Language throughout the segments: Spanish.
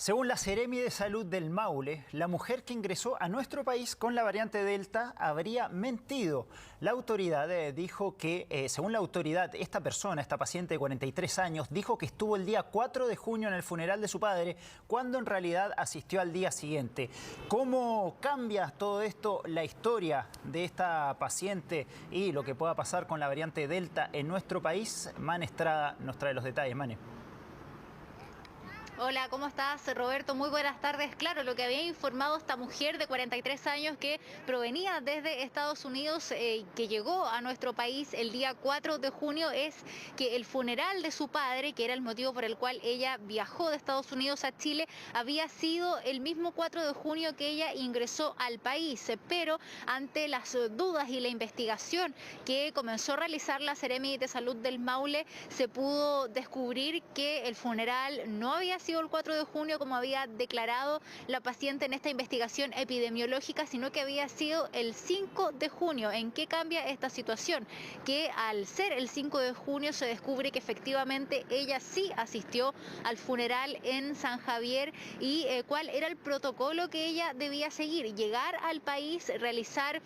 Según la Seremi de Salud del Maule, la mujer que ingresó a nuestro país con la variante Delta habría mentido. La autoridad dijo que, según la autoridad, esta persona, esta paciente de 43 años, dijo que estuvo el día 4 de junio en el funeral de su padre, cuando en realidad asistió al día siguiente. ¿Cómo cambia todo esto la historia de esta paciente y lo que pueda pasar con la variante Delta en nuestro país? Mane Estrada nos trae los detalles. Mane. Hola, ¿cómo estás, Roberto? Muy buenas tardes. Claro, lo que había informado esta mujer de 43 años que provenía desde Estados Unidos, que llegó a nuestro país el día 4 de junio, es que el funeral de su padre, que era el motivo por el cual ella viajó de Estados Unidos a Chile, había sido el mismo 4 de junio que ella ingresó al país. Pero ante las dudas y la investigación que comenzó a realizar la Seremi de Salud del Maule, se pudo descubrir que el funeral no había sido el 4 de junio como había declarado la paciente en esta investigación epidemiológica, sino que había sido el 5 de junio. ¿En qué cambia esta situación? Que al ser el 5 de junio se descubre que efectivamente ella sí asistió al funeral en San Javier y cuál era el protocolo que ella debía seguir: llegar al país, realizar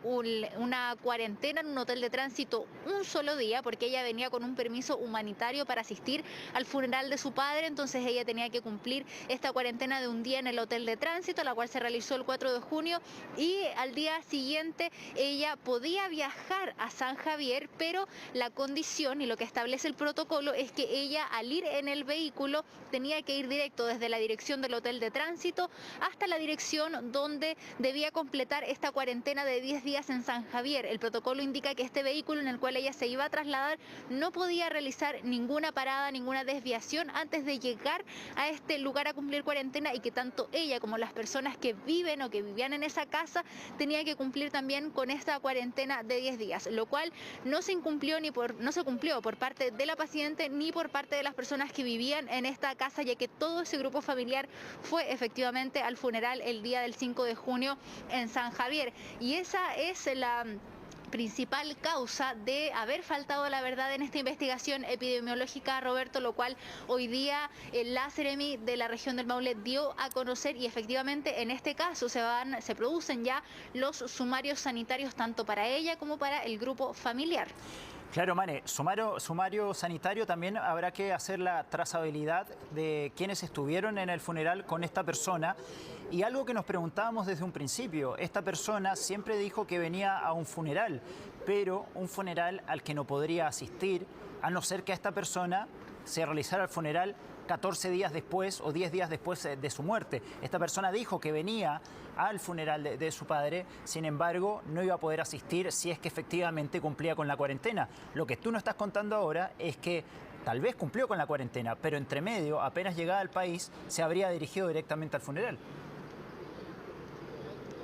una cuarentena en un hotel de tránsito un solo día, porque ella venía con un permiso humanitario para asistir al funeral de su padre. Entonces ella tenía que cumplir esta cuarentena de un día en el hotel de tránsito, la cual se realizó el 4 de junio, y al día siguiente ella podía viajar a San Javier, pero la condición y lo que establece el protocolo es que ella, al ir en el vehículo, tenía que ir directo desde la dirección del hotel de tránsito hasta la dirección donde debía completar esta cuarentena de 10 días en San Javier. El protocolo indica que este vehículo en el cual ella se iba a trasladar no podía realizar ninguna parada, ninguna desviación antes de llegar a este lugar a cumplir cuarentena, y que tanto ella como las personas que viven o que vivían en esa casa tenían que cumplir también con esta cuarentena de 10 días, lo cual no se cumplió por parte de la paciente ni por parte de las personas que vivían en esta casa, ya que todo ese grupo familiar fue efectivamente al funeral el día del 5 de junio en San Javier. Y esa es la principal causa de haber faltado la verdad en esta investigación epidemiológica, Roberto, lo cual hoy día la Seremi de la región del Maule dio a conocer, y efectivamente en este caso se producen ya los sumarios sanitarios tanto para ella como para el grupo familiar. Claro, Mane, sumario sanitario, también habrá que hacer la trazabilidad de quienes estuvieron en el funeral con esta persona. Y algo que nos preguntábamos desde un principio: esta persona siempre dijo que venía a un funeral, pero un funeral al que no podría asistir, a no ser que a esta persona se realizara el funeral 14 días después o 10 días después de su muerte. Esta persona dijo que venía al funeral de su padre, sin embargo, no iba a poder asistir si es que efectivamente cumplía con la cuarentena. Lo que tú nos estás contando ahora es que tal vez cumplió con la cuarentena, pero entre medio, apenas llegada al país, se habría dirigido directamente al funeral.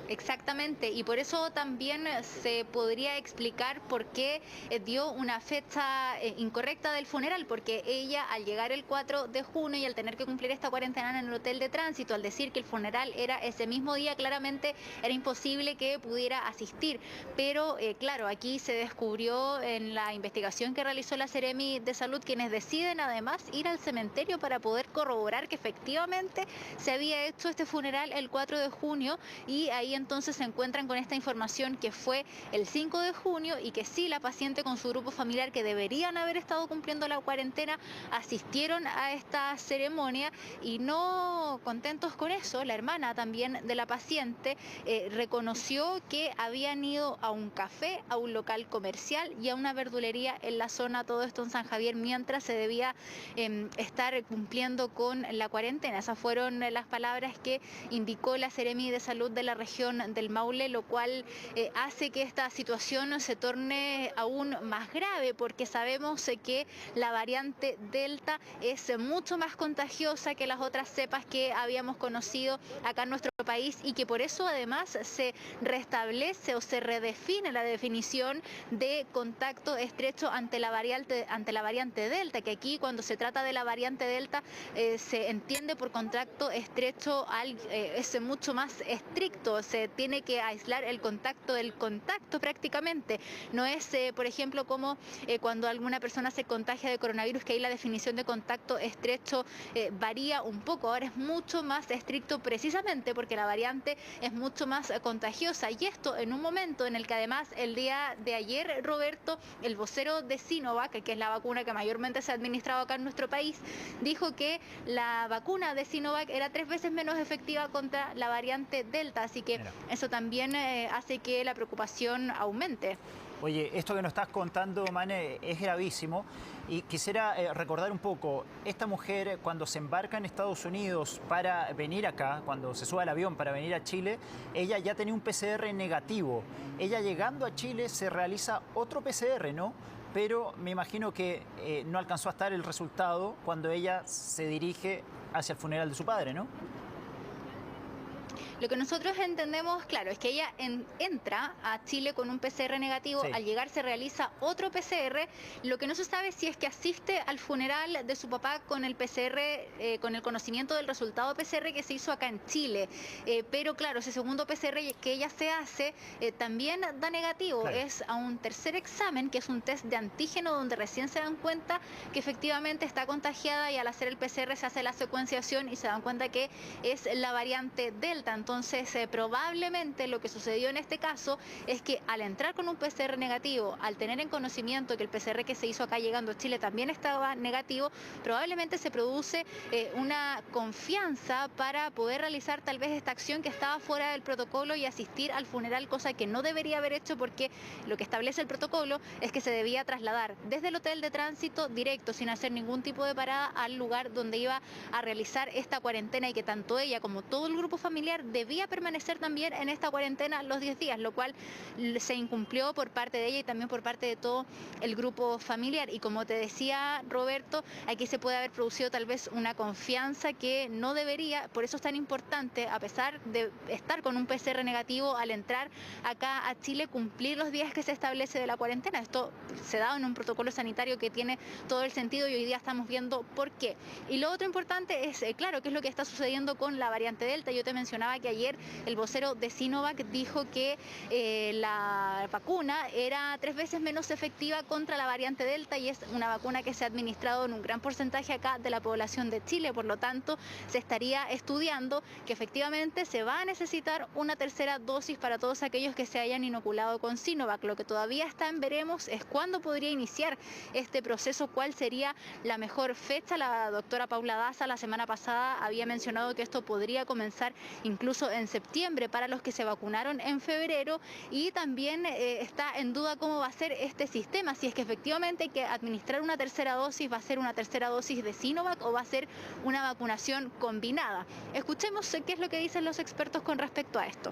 Exactamente, y por eso también se podría explicar por qué dio una fecha incorrecta del funeral, porque ella, al llegar el 4 de junio y al tener que cumplir esta cuarentena en el hotel de tránsito, al decir que el funeral era ese mismo día, claramente era imposible que pudiera asistir. Pero claro, aquí se descubrió en la investigación que realizó la Seremi de Salud, quienes deciden además ir al cementerio para poder corroborar que efectivamente se había hecho este funeral el 4 de junio, y ahí entonces se encuentran con esta información que fue el 5 de junio y que sí, la paciente con su grupo familiar, que deberían haber estado cumpliendo la cuarentena, asistieron a esta ceremonia. Y no contentos con eso, la hermana también de la paciente reconoció que habían ido a un café, a un local comercial y a una verdulería en la zona, todo esto en San Javier, mientras se debía estar cumpliendo con la cuarentena. Esas fueron las palabras que indicó la Seremi de Salud de la región del Maule, lo cual hace que esta situación se torne aún más grave, porque sabemos que la variante Delta es mucho más contagiosa que las otras cepas que habíamos conocido acá en nuestro país, y que por eso además se restablece o se redefine la definición de contacto estrecho ante la variante Delta, que aquí, cuando se trata de la variante Delta, se entiende por contacto estrecho es mucho más estricto, se se tiene que aislar el contacto del contacto prácticamente. No es, por ejemplo, como cuando alguna persona se contagia de coronavirus, que ahí la definición de contacto estrecho varía un poco. Ahora es mucho más estricto precisamente porque la variante es mucho más contagiosa. Y esto en un momento en el que además el día de ayer, Roberto, el vocero de Sinovac, que es la vacuna que mayormente se ha administrado acá en nuestro país, dijo que la vacuna de Sinovac era 3 veces menos efectiva contra la variante Delta. Así que eso también hace que la preocupación aumente. Oye, esto que nos estás contando, Mane, es gravísimo y quisiera recordar un poco, esta mujer cuando se embarca en Estados Unidos para venir acá, cuando se sube al avión para venir a Chile, ella ya tenía un PCR negativo. Ella llegando a Chile se realiza otro PCR, ¿no? Pero me imagino que no alcanzó a estar el resultado cuando ella se dirige hacia el funeral de su padre, ¿no? Lo que nosotros entendemos, claro, es que ella entra a Chile con un PCR negativo, Sí. al llegar se realiza otro PCR. Lo que no se sabe si es que asiste al funeral de su papá con el PCR, con el conocimiento del resultado PCR que se hizo acá en Chile. Pero claro, ese segundo PCR que ella se hace también da negativo. Claro. Es a un tercer examen, que es un test de antígeno, donde recién se dan cuenta que efectivamente está contagiada, y al hacer el PCR se hace la secuenciación y se dan cuenta que es la variante Delta. Entonces, probablemente lo que sucedió en este caso es que al entrar con un PCR negativo, al tener en conocimiento que el PCR que se hizo acá llegando a Chile también estaba negativo, probablemente se produce una confianza para poder realizar tal vez esta acción que estaba fuera del protocolo y asistir al funeral, cosa que no debería haber hecho, porque lo que establece el protocolo es que se debía trasladar desde el hotel de tránsito directo, sin hacer ningún tipo de parada, al lugar donde iba a realizar esta cuarentena, y que tanto ella como todo el grupo familiar debía permanecer también en esta cuarentena los 10 días, lo cual se incumplió por parte de ella y también por parte de todo el grupo familiar. Y como te decía, Roberto, aquí se puede haber producido tal vez una confianza que no debería. Por eso es tan importante, a pesar de estar con un PCR negativo, al entrar acá a Chile, cumplir los días que se establece de la cuarentena. Esto se da en un protocolo sanitario que tiene todo el sentido, y hoy día estamos viendo por qué. Y lo otro importante es, claro, qué es lo que está sucediendo con la variante Delta. Yo te mencionaba que ayer el vocero de Sinovac dijo que la vacuna era 3 veces menos efectiva contra la variante Delta, y es una vacuna que se ha administrado en un gran porcentaje acá de la población de Chile. Por lo tanto, se estaría estudiando que efectivamente se va a necesitar una tercera dosis para todos aquellos que se hayan inoculado con Sinovac. Lo que todavía está en veremos es cuándo podría iniciar este proceso, cuál sería la mejor fecha. La doctora Paula Daza la semana pasada había mencionado que esto podría comenzar incluso en septiembre para los que se vacunaron en febrero, y también está en duda cómo va a ser este sistema, si es que efectivamente hay que administrar una tercera dosis, va a ser una tercera dosis de Sinovac o va a ser una vacunación combinada. Escuchemos qué es lo que dicen los expertos con respecto a esto.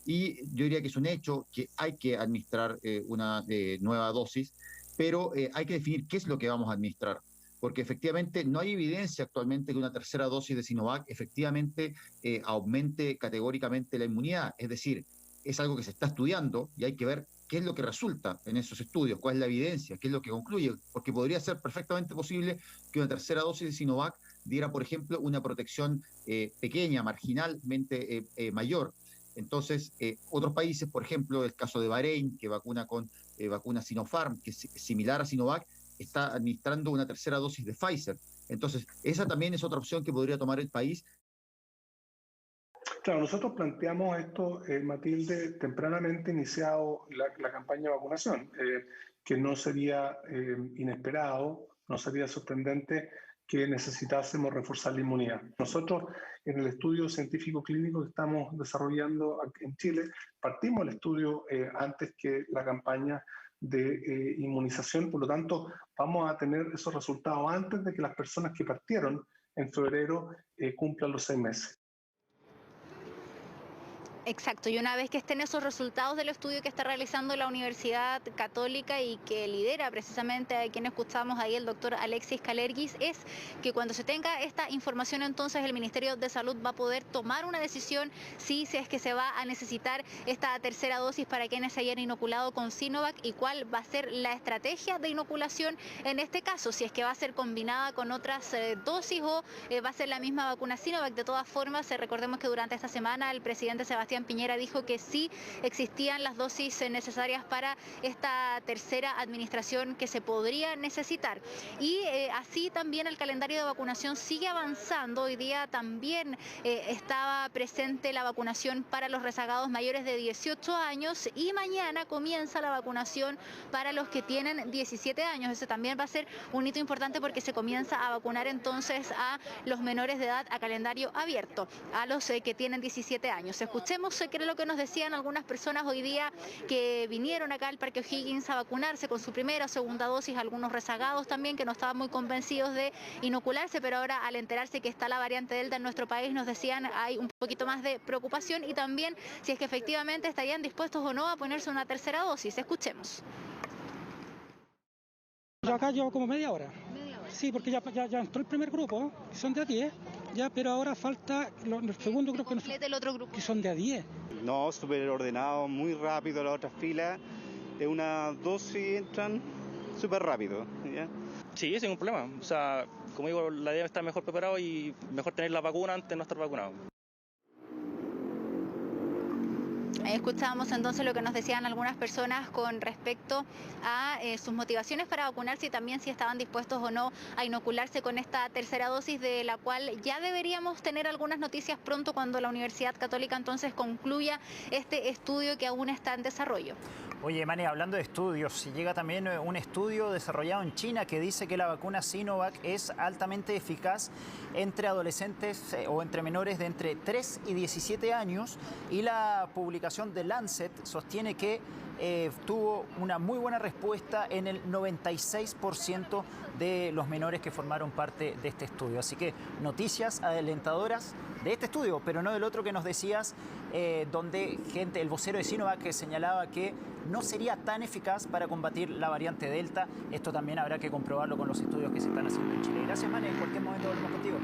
Y yo diría que es un hecho que hay que administrar una nueva dosis, pero hay que definir qué es lo que vamos a administrar, porque efectivamente no hay evidencia actualmente que una tercera dosis de Sinovac efectivamente aumente categóricamente la inmunidad. Es decir, es algo que se está estudiando y hay que ver qué es lo que resulta en esos estudios, cuál es la evidencia, qué es lo que concluye, porque podría ser perfectamente posible que una tercera dosis de Sinovac diera, por ejemplo, una protección pequeña, marginalmente mayor. Entonces, otros países, por ejemplo, el caso de Bahrein, que vacuna con vacuna Sinopharm, que es similar a Sinovac, está administrando una tercera dosis de Pfizer. Entonces, esa también es otra opción que podría tomar el país. Claro, nosotros planteamos esto, Matilde, tempranamente iniciado la campaña de vacunación, que no sería inesperado, no sería sorprendente que necesitásemos reforzar la inmunidad. Nosotros, en el estudio científico clínico que estamos desarrollando aquí en Chile, partimos el estudio antes que la campaña de inmunización, por lo tanto, vamos a tener esos resultados antes de que las personas que partieron en febrero cumplan los 6 meses. Exacto, y una vez que estén esos resultados del estudio que está realizando la Universidad Católica y que lidera precisamente a quien escuchamos ahí, el doctor Alexis Kalergis, es que cuando se tenga esta información, entonces el Ministerio de Salud va a poder tomar una decisión si es que se va a necesitar esta tercera dosis para quienes se hayan inoculado con Sinovac y cuál va a ser la estrategia de inoculación en este caso, si es que va a ser combinada con otras dosis o va a ser la misma vacuna Sinovac. De todas formas, recordemos que durante esta semana el presidente Sebastián Piñera dijo que sí existían las dosis necesarias para esta tercera administración que se podría necesitar. Y así también el calendario de vacunación sigue avanzando. Hoy día también estaba presente la vacunación para los rezagados mayores de 18 años y mañana comienza la vacunación para los que tienen 17 años. Ese también va a ser un hito importante porque se comienza a vacunar entonces a los menores de edad a calendario abierto, a los que tienen 17 años. Escuchemos qué era lo que nos decían algunas personas hoy día que vinieron acá al Parque O'Higgins a vacunarse con su primera o segunda dosis, algunos rezagados también que no estaban muy convencidos de inocularse, pero ahora al enterarse que está la variante Delta en nuestro país nos decían hay un poquito más de preocupación y también si es que efectivamente estarían dispuestos o no a ponerse una tercera dosis. Escuchemos. Yo acá llevo como media hora. Sí, porque ya entró el primer grupo, que son de a 10, ya, pero ahora falta el segundo grupo El otro grupo. que son de a 10. No, súper ordenado, muy rápido las otras filas. De una dosis entran súper rápido, ¿ya? Sí, sin ningún problema. O sea, como digo, la idea es estar mejor preparado y mejor tener la vacuna antes de no estar vacunado. Ahí escuchábamos entonces lo que nos decían algunas personas con respecto a sus motivaciones para vacunarse y también si estaban dispuestos o no a inocularse con esta tercera dosis, de la cual ya deberíamos tener algunas noticias pronto cuando la Universidad Católica entonces concluya este estudio que aún está en desarrollo. Oye, Mane, hablando de estudios, llega también un estudio desarrollado en China que dice que la vacuna Sinovac es altamente eficaz entre adolescentes o entre menores de entre 3 y 17 años y la publicación de Lancet sostiene que tuvo una muy buena respuesta en el 96% de los menores que formaron parte de este estudio. Así que noticias alentadoras de este estudio, pero no del otro que nos decías, donde el vocero de Sinovac que señalaba que no sería tan eficaz para combatir la variante Delta. Esto también habrá que comprobarlo con los estudios que se están haciendo en Chile. Gracias, Mane. En cualquier momento volvemos contigo.